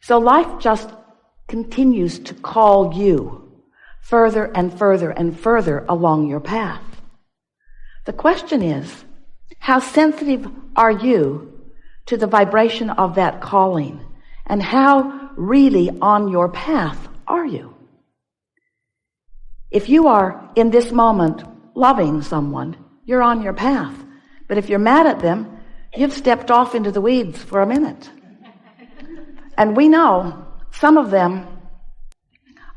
So life just continues to call you further and further and further along your path. The question is, how sensitive are you to the vibration of that calling? And how really on your path are you? If you are in this moment loving someone, you're on your path. But if you're mad at them, you've stepped off into the weeds for a minute. And we know some of them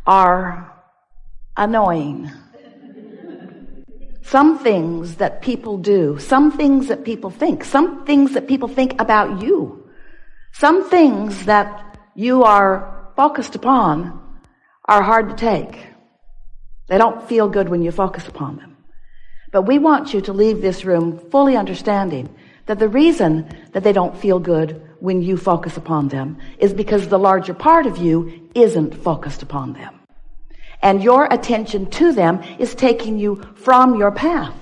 are annoying. Some things that people do, some things that people think, some things that people think about you, some things that you are focused upon are hard to take. They don't feel good when you focus upon them. But we want you to leave this room fully understanding that the reason that they don't feel good when you focus upon them is because the larger part of you isn't focused upon them. And your attention to them is taking you from your path.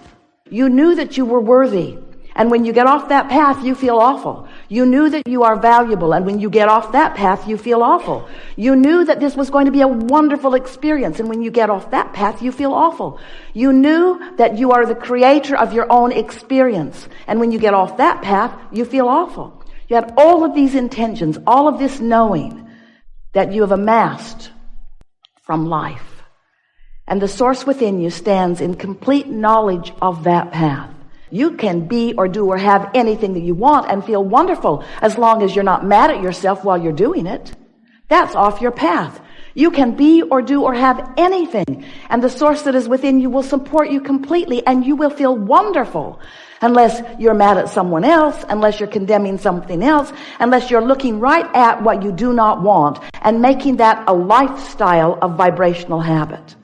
You knew that you were worthy. And when you get off that path, you feel awful. You knew that you are valuable. And when you get off that path, you feel awful. You knew that this was going to be a wonderful experience. And when you get off that path, you feel awful. You knew that you are the creator of your own experience. And when you get off that path, you feel awful. You had all of these intentions, all of this knowing that you have amassed from life. And the source within you stands in complete knowledge of that path. You can be or do or have anything that you want and feel wonderful as long as you're not mad at yourself while you're doing it. That's off your path. You can be or do or have anything, and the source that is within you will support you completely, and you will feel wonderful. Unless you're mad at someone else, unless you're condemning something else, unless you're looking right at what you do not want and making that a lifestyle of vibrational habit.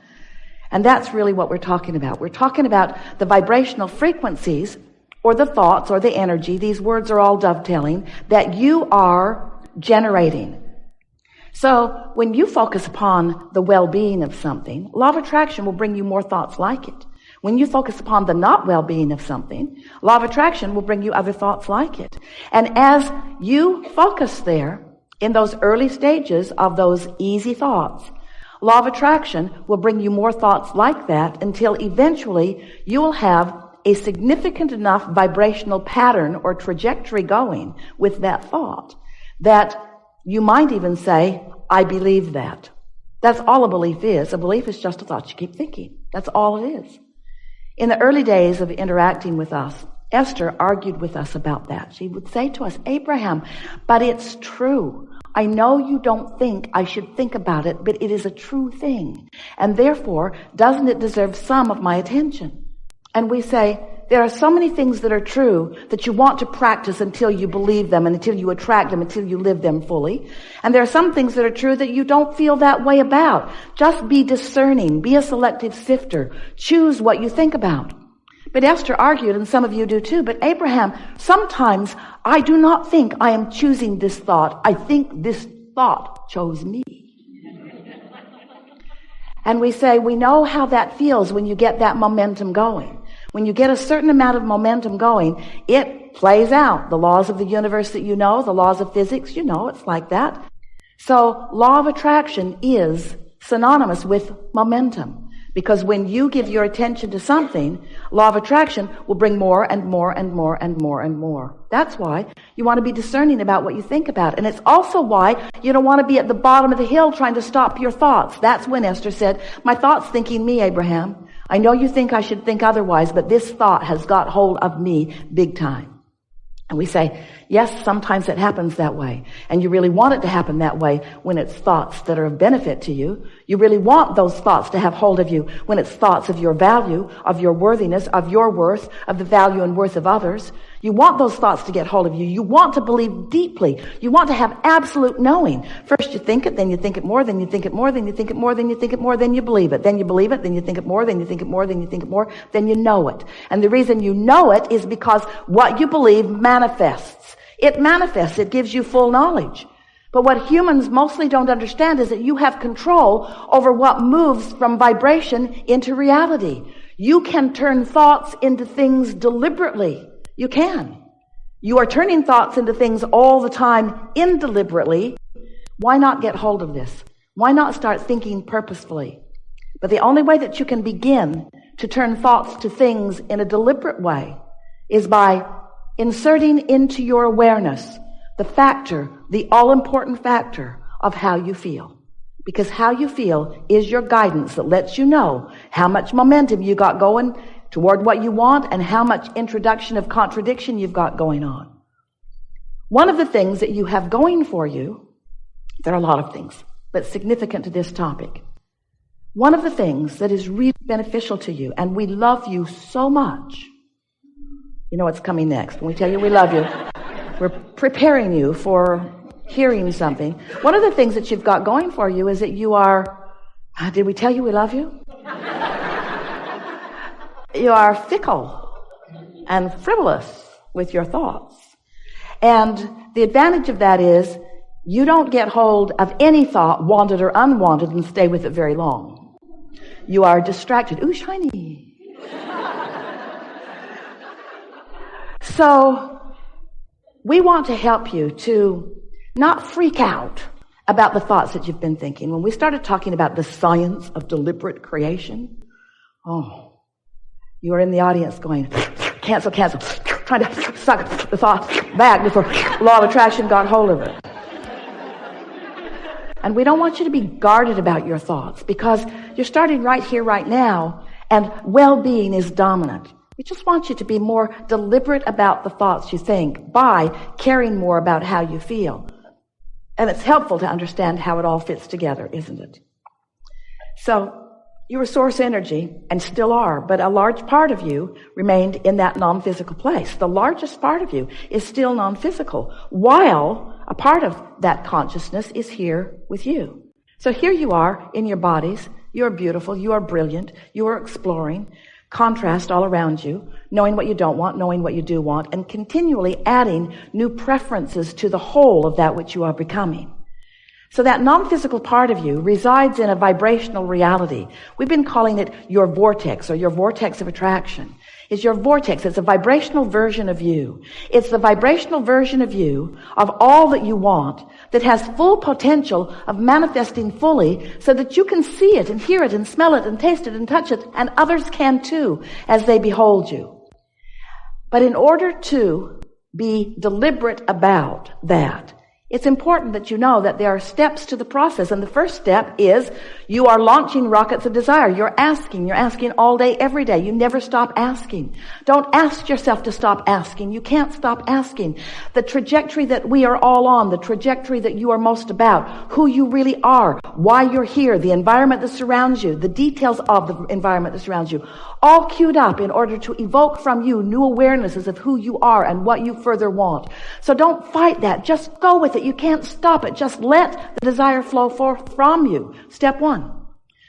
And that's really what we're talking about. We're talking about the vibrational frequencies or the thoughts or the energy. These words are all dovetailing that you are generating. So when you focus upon the well-being of something, law of attraction will bring you more thoughts like it. When you focus upon the not well-being of something, law of attraction will bring you other thoughts like it. And as you focus there in those early stages of those easy thoughts, law of attraction will bring you more thoughts like that until eventually you will have a significant enough vibrational pattern or trajectory going with that thought that you might even say, I believe that. That's all a belief is. A belief is just a thought you keep thinking. That's all it is. In the early days of interacting with us, Esther argued with us about that. She would say to us, Abraham, but it's true. I know you don't think I should think about it, but it is a true thing. And therefore, doesn't it deserve some of my attention? And we say, there are so many things that are true that you want to practice until you believe them and until you attract them, until you live them fully. And there are some things that are true that you don't feel that way about. Just be discerning. Be a selective sifter. Choose what you think about. But Esther argued, and some of you do too, but Abraham, sometimes I do not think I am choosing this thought. I think this thought chose me. And we say, we know how that feels when you get that momentum going. When you get a certain amount of momentum going, it plays out. The laws of the universe that you know, the laws of physics, you know, it's like that. So law of attraction is synonymous with momentum. Because when you give your attention to something, law of attraction will bring more and more and more and more and more. That's why you want to be discerning about what you think about. And it's also why you don't want to be at the bottom of the hill trying to stop your thoughts. That's when Esther said, my thought's thinking me, Abraham. I know you think I should think otherwise, but this thought has got hold of me big time. And we say, yes, sometimes it happens that way. And you really want it to happen that way when it's thoughts that are of benefit to you. You really want those thoughts to have hold of you when it's thoughts of your value, of your worthiness, of your worth, of the value and worth of others. You want those thoughts to get hold of you. You want to believe deeply. You want to have absolute knowing. First you think it, then you think it more, then you think it more, then you think it more, then you think it more, then you believe it. Then you believe it, then you think it more, then you think it more, then you think it more, then you know it. And the reason you know it is because what you believe manifests. It manifests. It gives you full knowledge. But what humans mostly don't understand is that you have control over what moves from vibration into reality. You can turn thoughts into things deliberately. You can. You are turning thoughts into things all the time indeliberately Why not get hold of this? Why not start thinking purposefully? But the only way that you can begin to turn thoughts to things in a deliberate way is by inserting into your awareness the factor, the all-important factor of how you feel. Because how you feel is your guidance that lets you know how much momentum you got going toward what you want and how much introduction of contradiction you've got going on. One of the things that you have going for you, there are a lot of things, but significant to this topic. One of the things that is really beneficial to you, and we love you so much. You know what's coming next. When we tell you we love you, we're preparing you for hearing something. One of the things that you've got going for you is that you are, did we tell you we love you? You are fickle and frivolous with your thoughts. And the advantage of that is you don't get hold of any thought, wanted or unwanted, and stay with it very long. You are distracted. Ooh, shiny. So we want to help you to not freak out about the thoughts that you've been thinking. When we started talking about the science of deliberate creation, you are in the audience going, cancel, trying to suck the thoughts back before law of attraction got hold of it. And we don't want you to be guarded about your thoughts because you're starting right here, right now, and well-being is dominant. We just want you to be more deliberate about the thoughts you think by caring more about how you feel. And it's helpful to understand how it all fits together, isn't it? So, you were source energy and still are, but a large part of you remained in that non-physical place. The largest part of you is still non-physical, while a part of that consciousness is here with you. So here you are in your bodies. You are beautiful. You are brilliant. You are exploring. Contrast all around you, knowing what you don't want, knowing what you do want, and continually adding new preferences to the whole of that which you are becoming. So that non-physical part of you resides in a vibrational reality. We've been calling it your vortex or your vortex of attraction. It's your vortex. It's a vibrational version of you. It's the vibrational version of you of all that you want that has full potential of manifesting fully so that you can see it and hear it and smell it and taste it and touch it, and others can too as they behold you. But in order to be deliberate about that, it's important that you know that there are steps to the process. And the first step is you are launching rockets of desire. You're asking all day, every day. You never stop asking. Don't ask yourself to stop asking. You can't stop asking. The trajectory that we are all on, the trajectory that you are most about, who you really are, why you're here, the environment that surrounds you, the details of the environment that surrounds you, all queued up in order to evoke from you new awarenesses of who you are and what you further want. So don't fight that. Just go with it. You can't stop it. Just let the desire flow forth from you. Step one.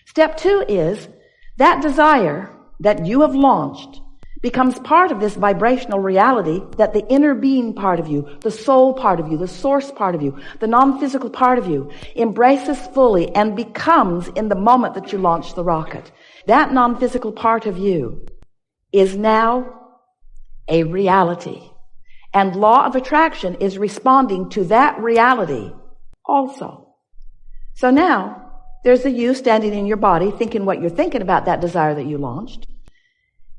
Step two is that desire that you have launched becomes part of this vibrational reality that the inner being part of you, the soul part of you, the source part of you, the non-physical part of you embraces fully and becomes in the moment that you launch the rocket. That non-physical part of you is now a reality. And law of attraction is responding to that reality also. So now, there's the you standing in your body thinking what you're thinking about that desire that you launched.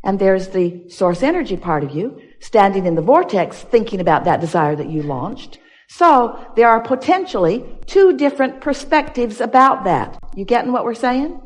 And there's the source energy part of you standing in the vortex thinking about that desire that you launched. So there are potentially two different perspectives about that. You getting what we're saying?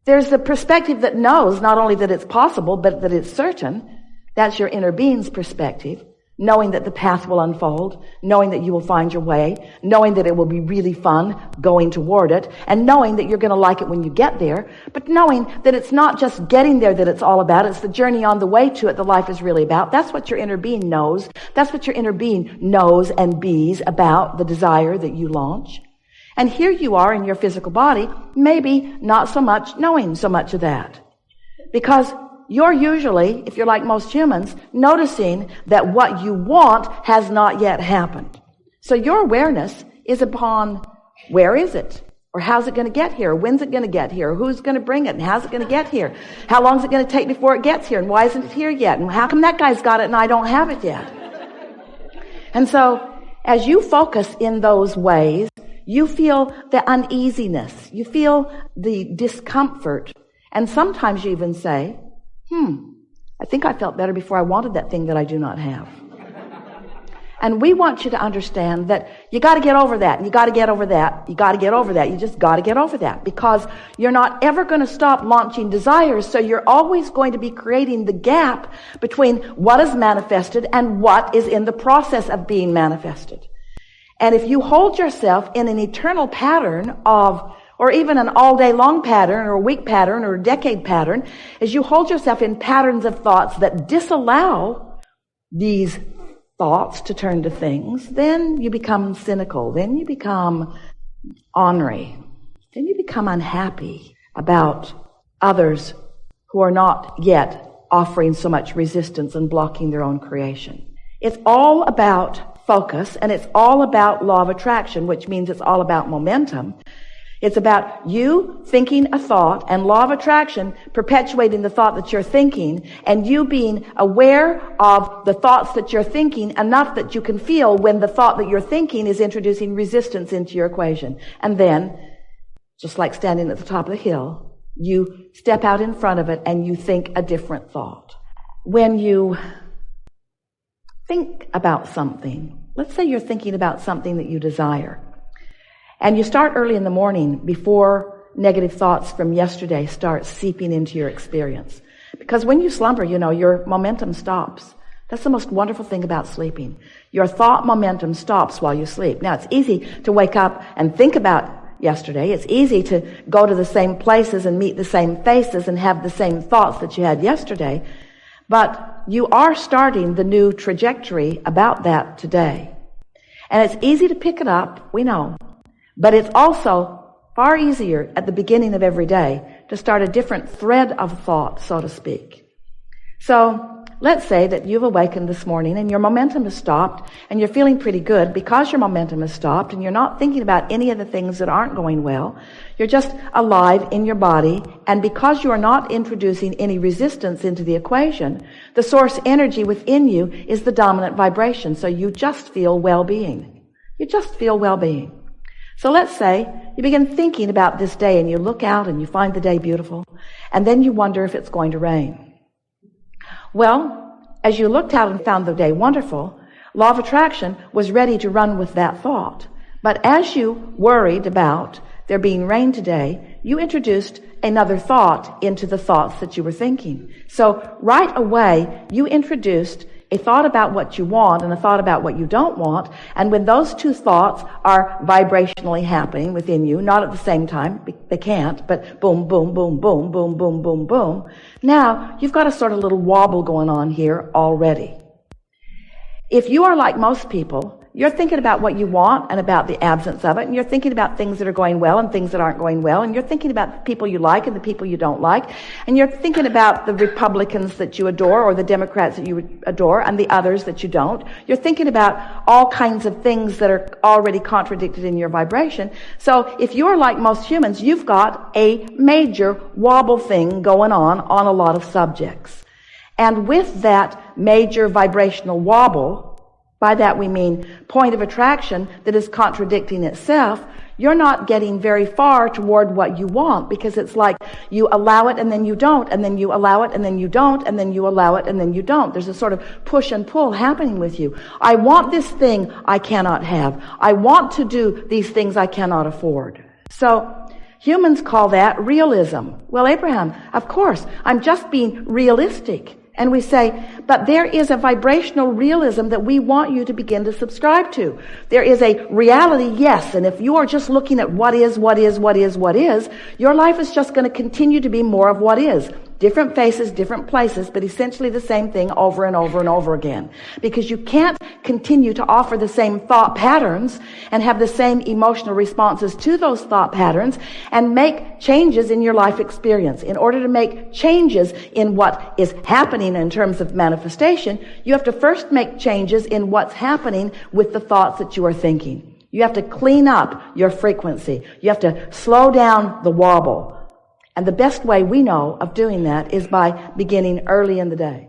There's the perspective that knows not only that it's possible, but that it's certain. That's your inner being's perspective. Knowing that the path will unfold, knowing that you will find your way, knowing that it will be really fun going toward it, and knowing that you're going to like it when you get there, but knowing that it's not just getting there that it's all about, it's the journey on the way to it that life is really about. That's what your inner being knows. That's what your inner being knows and bees about the desire that you launch. And here you are in your physical body, maybe not so much knowing so much of that. Because you're usually, if you're like most humans, noticing that what you want has not yet happened. So your awareness is upon where is it? Or how's it going to get here? When's it going to get here? Who's going to bring it? And how's it going to get here? How long is it going to take before it gets here? And why isn't it here yet? And how come that guy's got it and I don't have it yet? And so, as you focus in those ways, you feel the uneasiness, you feel the discomfort, and sometimes you even say, I think I felt better before I wanted that thing that I do not have. And we want you to understand that you got to get over that, and you got to get over that, you got to get over that, you just got to get over that, because you're not ever going to stop launching desires, so you're always going to be creating the gap between what is manifested and what is in the process of being manifested. And if you hold yourself in an eternal pattern of, or even an all-day long pattern, or a week pattern, or a decade pattern, as you hold yourself in patterns of thoughts that disallow these thoughts to turn to things, then you become cynical, then you become ornery, then you become unhappy about others who are not yet offering so much resistance and blocking their own creation. It's all about focus, and it's all about law of attraction, which means it's all about momentum. It's about you thinking a thought and law of attraction perpetuating the thought that you're thinking, and you being aware of the thoughts that you're thinking enough that you can feel when the thought that you're thinking is introducing resistance into your equation. And then, just like standing at the top of the hill, you step out in front of it and you think a different thought. When you think about something, let's say you're thinking about something that you desire, and you start early in the morning before negative thoughts from yesterday start seeping into your experience. Because when you slumber, your momentum stops. That's the most wonderful thing about sleeping. Your thought momentum stops while you sleep. Now, it's easy to wake up and think about yesterday. It's easy to go to the same places and meet the same faces and have the same thoughts that you had yesterday. But you are starting the new trajectory about that today. And it's easy to pick it up, we know. But it's also far easier at the beginning of every day to start a different thread of thought, so to speak. So let's say that you've awakened this morning and your momentum has stopped and you're feeling pretty good because your momentum has stopped and you're not thinking about any of the things that aren't going well. You're just alive in your body, and because you are not introducing any resistance into the equation, the source energy within you is the dominant vibration. So you just feel well-being. You just feel well-being. So let's say you begin thinking about this day and you look out and you find the day beautiful, and then you wonder if it's going to rain. Well, as you looked out and found the day wonderful, law of attraction was ready to run with that thought. But as you worried about there being rain today, you introduced another thought into the thoughts that you were thinking. So right away, you introduced a thought about what you want and a thought about what you don't want. And when those two thoughts are vibrationally happening within you, not at the same time, they can't, but boom, boom, boom, boom, boom, boom, boom, boom. Now, you've got a sort of little wobble going on here already. If you are like most people, you're thinking about what you want and about the absence of it, and you're thinking about things that are going well and things that aren't going well, and you're thinking about the people you like and the people you don't like, and you're thinking about the Republicans that you adore or the Democrats that you adore and the others that you don't. You're thinking about all kinds of things that are already contradicted in your vibration. So if you're like most humans, you've got a major wobble thing going on a lot of subjects. And with that major vibrational wobble, by that we mean point of attraction that is contradicting itself, you're not getting very far toward what you want, because it's like you allow it and then you don't, and then you allow it and then you don't, and then you allow it and then you don't. There's a sort of push and pull happening with you. I want this thing I cannot have. I want to do these things I cannot afford. So humans call that realism. Well, Abraham, of course, I'm just being realistic. And we say, but there is a vibrational realism that we want you to begin to subscribe to. There is a reality, yes, and if you are just looking at what is, your life is just going to continue to be more of what is. Different faces, different places, but essentially the same thing over and over and over again. Because you can't continue to offer the same thought patterns and have the same emotional responses to those thought patterns and make changes in your life experience. In order to make changes in what is happening in terms of manifestation, you have to first make changes in what's happening with the thoughts that you are thinking. You have to clean up your frequency. You have to slow down the wobble. And the best way we know of doing that is by beginning early in the day.